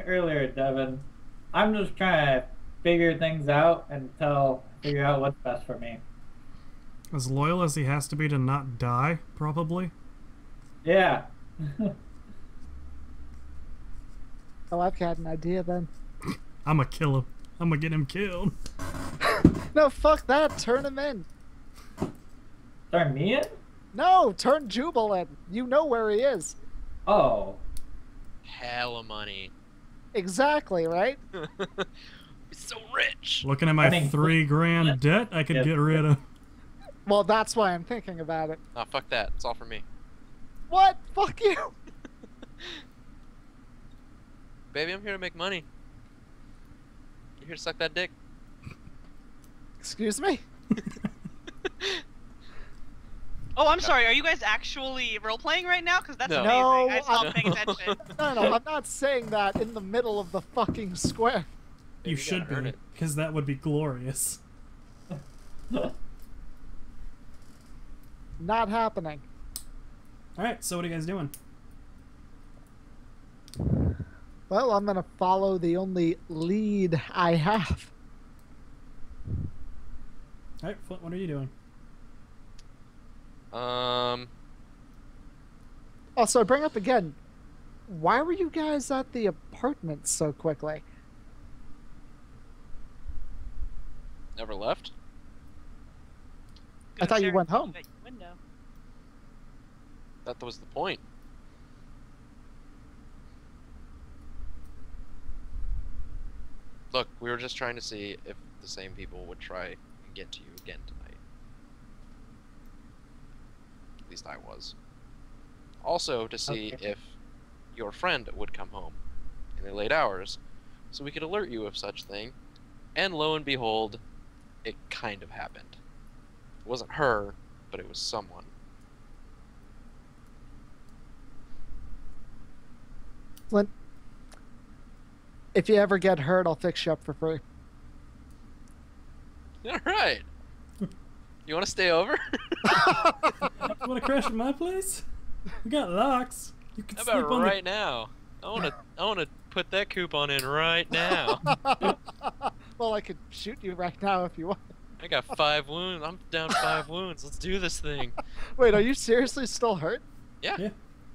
earlier, Devin, I'm just trying to figure things out until figure out what's best for me. As loyal as he has to be to not die, probably. Yeah. Oh, I've got an idea then. I'ma kill him. I'ma get him killed. No, fuck that. Turn him in. Turn me in? No, turn Jubal in. You know where he is. Oh. Hella money. Exactly, right? He's so rich. Looking at my I mean, $3,000 debt, I could get rid of. Well, that's why I'm thinking about it. Oh, fuck that. It's all for me. What? Fuck you. Baby, I'm here to make money. You here to suck that dick? Excuse me? Oh, I'm sorry. Are you guys actually role-playing right now? Because that's No. amazing. No, I stopped paying attention. No, I'm not saying that in the middle of the fucking square. Baby, You should gotta earn be, it. because that would be glorious. Not happening. Alright, so what are you guys doing? Well, I'm gonna follow the only lead I have. Alright, Flint, what are you doing? Also, I bring up again, why were you guys at the apartment so quickly? Never left? I thought you went home. Window. That was the point. Look, we were just trying to see if the same people would try and get to you again tonight. At least I was. Also, to see Okay. if your friend would come home in the late hours, so we could alert you of such thing. And lo and behold, it kind of happened. It wasn't her, but it was someone. Flint, if you ever get hurt, I'll fix you up for free. Alright. You want to stay over? You want to crash at my place? We got locks. You can How sleep about on right now? I want to put that coupon in right now. Well, I could shoot you right now if you want. I got 5 wounds. I'm down 5 wounds. Let's do this thing. Wait, are you seriously still hurt? Yeah. Yeah.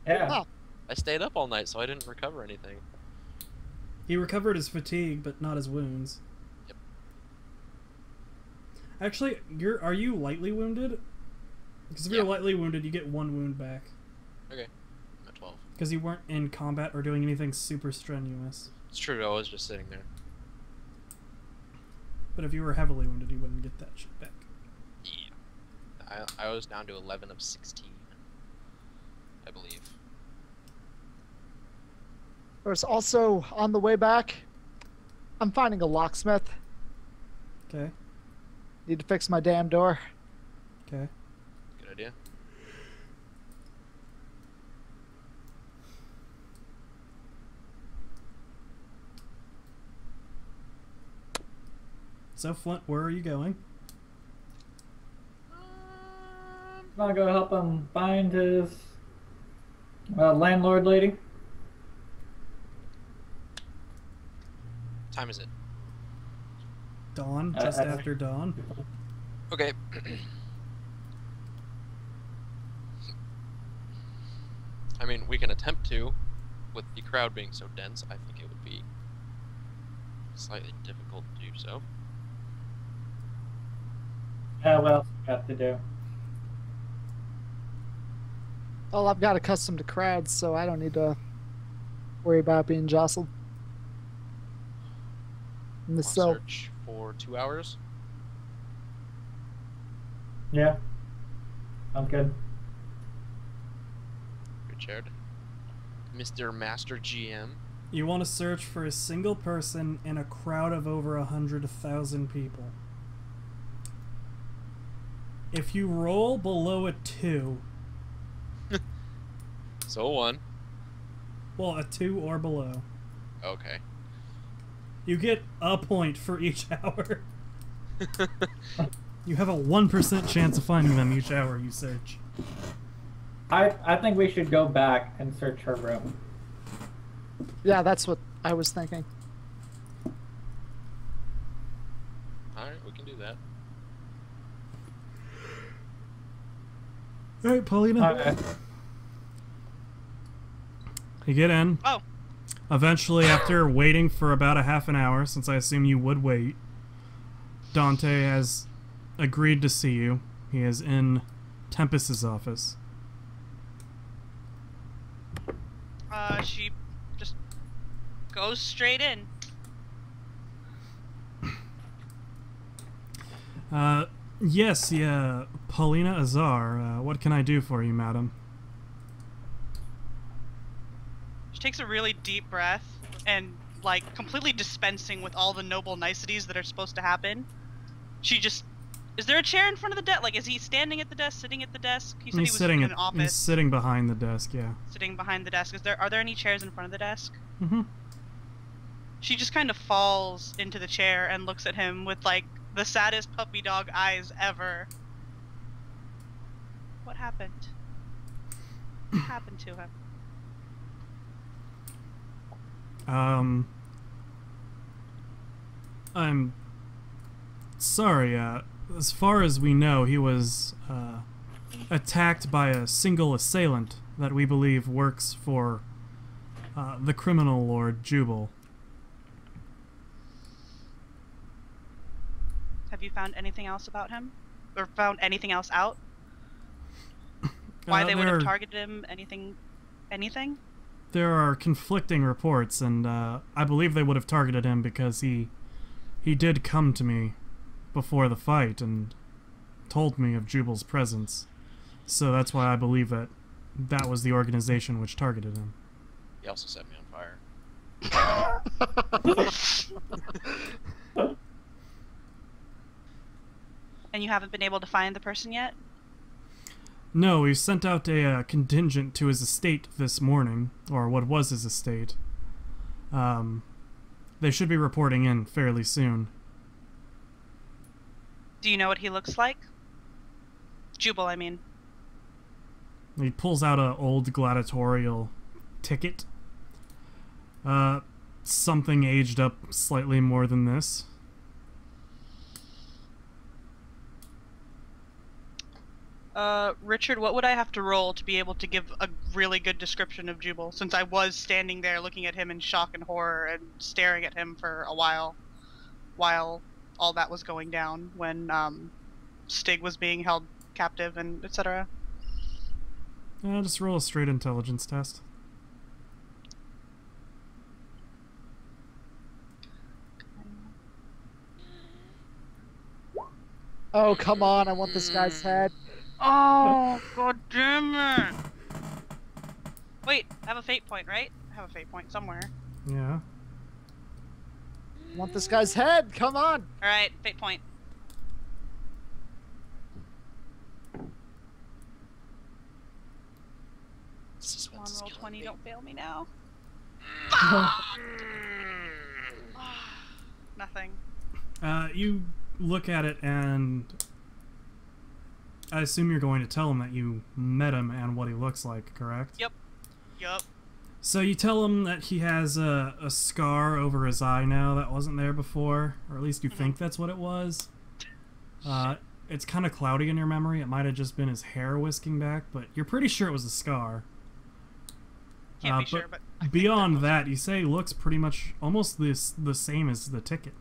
Yeah. Oh, I stayed up all night, so I didn't recover anything. He recovered his fatigue, but not his wounds. Yep. Actually, are you lightly wounded? Because if you're Yeah. lightly wounded, you get 1 wound back. Okay. I'm at 12. Because you weren't in combat or doing anything super strenuous. It's true, I was just sitting there. But if you were heavily wounded, you wouldn't get that shit back. Yeah. I was down to 11 of 16. I believe. there's also, on the way back, I'm finding a locksmith. Okay. Need to fix my damn door. Okay. Good idea. So, Flint, where are you going? I'm gonna go help him find his landlord lady. Time is it? Dawn? Just after dawn? Okay. I mean, we can attempt to. With the crowd being so dense, I think it would be slightly difficult to do so. What else we got to do? Well, I've got accustomed to crowds, so I don't need to worry about being jostled. In the Wanna cell. search for 2 hours. Yeah. Sounds good. Good shared. Mr. Master GM. You want to search for a single person in a crowd of over 100,000 people. If you roll below a 2, So 1. well, a 2 or below, Okay. you get a point for each hour. You have a 1% chance of finding them each hour you search. I think we should go back and search her room. Yeah, that's what I was thinking. Alright, we can do that. All right, Paulina. Alright. You get in. Oh. Eventually, after waiting for about a half an hour, since I assume you would wait, Dante has agreed to see you. He is in Tempest's office. She just goes straight in. Yes, yeah, Paulina Azar. What can I do for you, madam? She takes a really deep breath and, like, completely dispensing with all the noble niceties that are supposed to happen. She just... Is there a chair in front of the desk? Like, is he standing at the desk, sitting at the desk? He said he was sitting in an office. He's sitting behind the desk, yeah. Sitting behind the desk. Are there any chairs in front of the desk? Mm-hmm. She just kind of falls into the chair and looks at him with, like, the saddest puppy dog eyes ever. What happened? What happened to him? I'm sorry, as far as we know, he was, attacked by a single assailant that we believe works for, the criminal lord Jubal. Have you found anything else about him? Or found anything else out? Why they would have targeted him? Anything? Anything? There are conflicting reports, and I believe they would have targeted him because he did come to me before the fight and told me of Jubal's presence. So that's why I believe that that was the organization which targeted him. He also set me on fire. And you haven't been able to find the person yet? No, we sent out a contingent to his estate this morning, or what was his estate. They should be reporting in fairly soon. Do you know what he looks like? Jubal, I mean. He pulls out an old gladiatorial ticket. Something aged up slightly more than this. Richard, what would I have to roll to be able to give a really good description of Jubal, since I was standing there looking at him in shock and horror and staring at him for a while all that was going down when, Stig was being held captive and etc.? Just roll a straight intelligence test. Oh, come on, I want this guy's head. Oh, god damn it! Wait, I have a fate point, right? I have a fate point somewhere. Yeah. I want this guy's head, come on! Alright, fate point. Come on, roll 20, don't fail me now. Nothing. You look at it and I assume you're going to tell him that you met him and what he looks like, correct? Yep. Yup. So you tell him that he has a scar over his eye now that wasn't there before, or at least you think that's what it was. It's kind of cloudy in your memory. It might have just been his hair whisking back, but you're pretty sure it was a scar. Can't be sure, but I think beyond that, you say he looks pretty much almost the same as the ticket.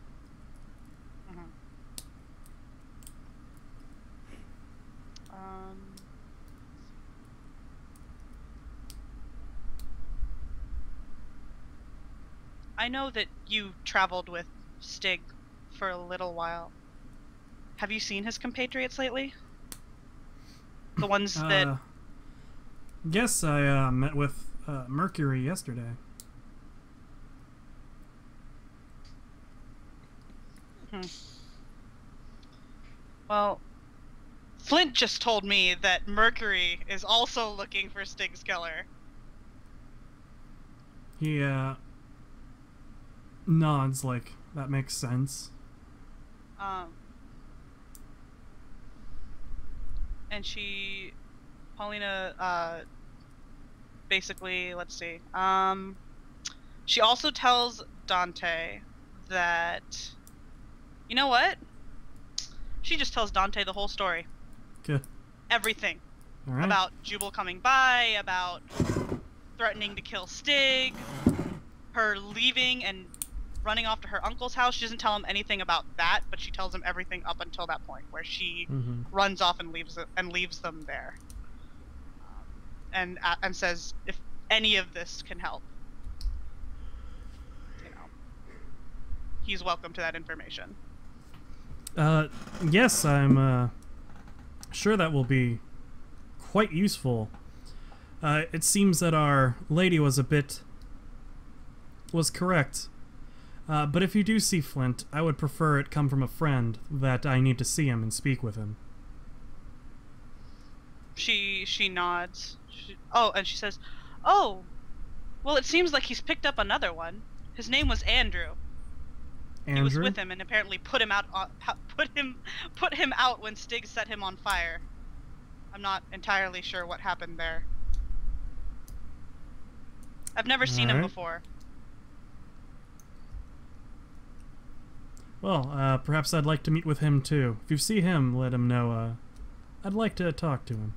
I know that you traveled with Stig for a little while. Have you seen his compatriots lately? The ones that... Yes, I met with Mercury yesterday. Well, Flint just told me that Mercury is also looking for Stig's killer. He nods like that makes sense. And Paulina, basically, let's see, She also tells Dante that, you know what? She just tells Dante the whole story. Good. Everything. All right. About Jubal coming by, about threatening to kill Stig, her leaving and running off to her uncle's house. She doesn't tell him anything about that, but she tells him everything up until that point where she runs off and leaves them there. And says if any of this can help, you know, he's welcome to that information. Yes, I'm sure that will be quite useful. It seems that our lady was correct. But if you do see Flint, I would prefer it come from a friend that I need to see him and speak with him. She nods. And she says, "Oh, well, it seems like he's picked up another one. His name was Andrew. Andrew? He was with him and apparently put him out when Stig set him on fire. I'm not entirely sure what happened there. I've never seen him before." Well, perhaps I'd like to meet with him too. If you see him, let him know. I'd like to talk to him.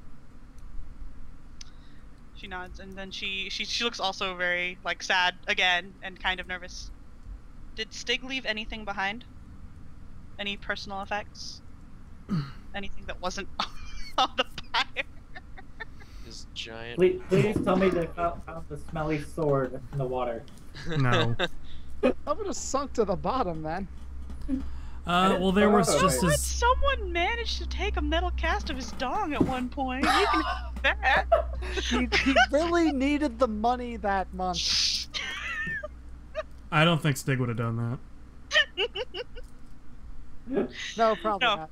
She nods, and then she looks also very, like, sad again and kind of nervous. Did Stig leave anything behind? Any personal effects? Anything that wasn't on the fire? His giant... Please tell me they found the smelly sword in the water. No. I would have sunk to the bottom then. Well, there was just But his... someone managed to take a metal cast of his dong at one point. You can have that. He really needed the money that month. I don't think Stig would have done that. No, probably No, not.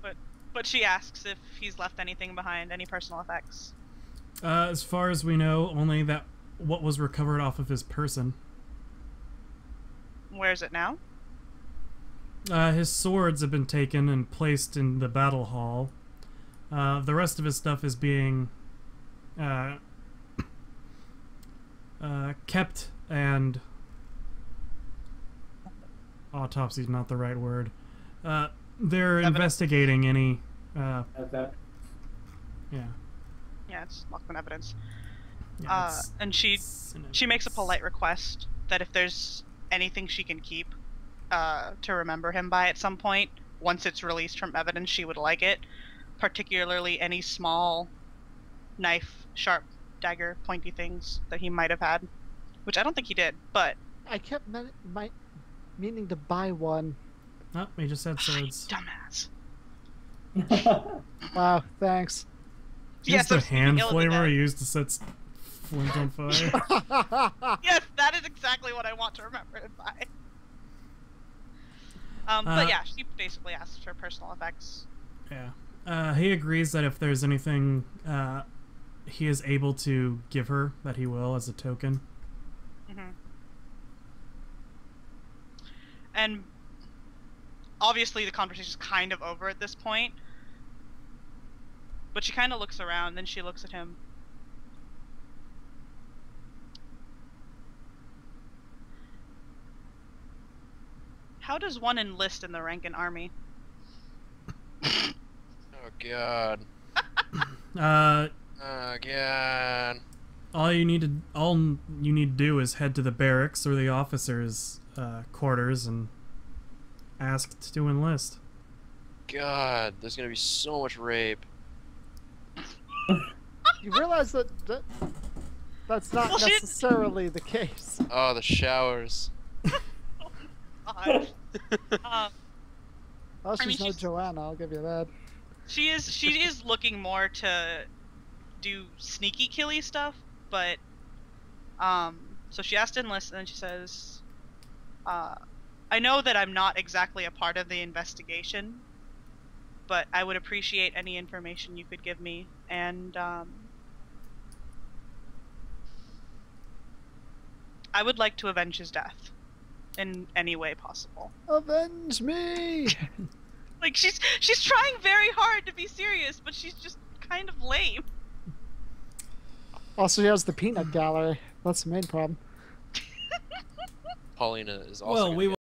but she asks if he's left anything behind, any personal effects. As far as we know, only that what was recovered off of his person. Where is it now? His swords have been taken and placed in the battle hall. The rest of his stuff is being kept and... autopsy is not the right word. They're investigating any... Okay. Yeah. Yeah, it's locked on evidence. Yeah, And she makes a polite request that if there's anything she can keep to remember him by at some point, once it's released from evidence, she would like it. Particularly any small knife, sharp dagger, pointy things that he might have had. Which I don't think he did, but... I kept meaning to buy one. Oh, he just had swords. Dumbass. Wow, thanks. Just the I'm speaking hand ill of the flavor dead. he used to set Flint on fire. Yes, that is exactly what I want to remember him by. But yeah, she basically asks for personal effects. Yeah. He agrees that if there's anything he is able to give her, that he will as a token. And obviously the conversation's kind of over at this point. But she kind of looks around, then she looks at him. How does one enlist in the Rankin army? Oh god. Uh, Oh god. all you need to do is head to the barracks or the officers' quarters and ask to enlist. God, there's gonna be so much rape. You realize that's not necessarily the case. Oh, the showers. God. Well, I mean, she's no she's- Joanna, I'll give you that. She is looking more to do sneaky killy stuff, but so she asked to enlist, and then she says, I know that I'm not exactly a part of the investigation, but I would appreciate any information you could give me, and I would like to avenge his death in any way possible. Avenge me! Like, she's trying very hard to be serious, but she's just kind of lame. Also, he has the peanut gallery. That's the main problem. Paulina is also Well, gonna we get